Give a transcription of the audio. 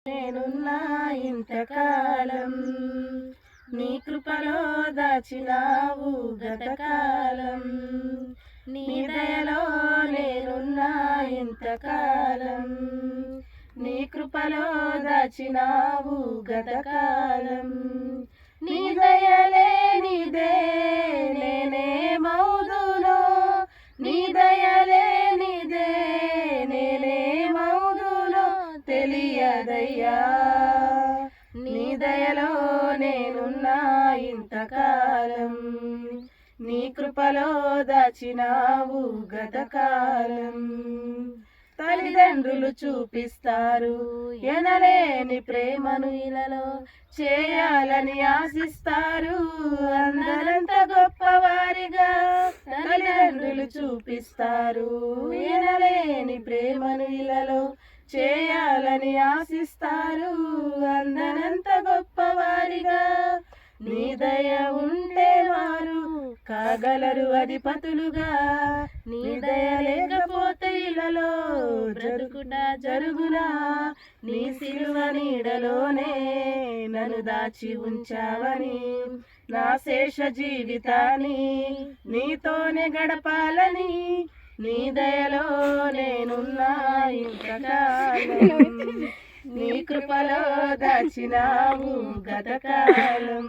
నేనున్నా ఇంతకాలం, నీ కృపలో దాచినావు గతకాలం, నీ దయలో నేనున్నా ఇంతకాలం, నీ కృపలో దాచినావు గతకాలం, నీ దయలే నీదే నేనేమౌదునో, నీ దయలే నీదే నేనేమౌదునో తెలియదయ్యా, నీ దయలో నేనున్నా ఇంతకాలం, నీ కృపలో దాచినావు గతకాలం. తల్లిదండ్రులు చూపిస్తారు ఎనలేని ప్రేమను ఇలలో చేయాలని ఆశిస్తారు, అందరంత గొప్పవారిగా తల్లిదండ్రులు చూపిస్తారు ఎనలేని ప్రేమను ఇలలో చేయాలని ఆశిస్తారు, అందరంత గొప్పవారిగా. నీ దయ ఉంటే వారు కాగలరు అధిపతులుగా, నీ దయ లేకపోతే ఇలలో జరుగునా, నీ సిలువ నీడలోనే నన్ను దాచి ఉంచావని, నా శేష జీవితాన్ని నీతోనే గడపాలని, నీ దయలో నేనున్నా ఇంతకాలం, నీ కృపలో దాచినావు గతకాలం.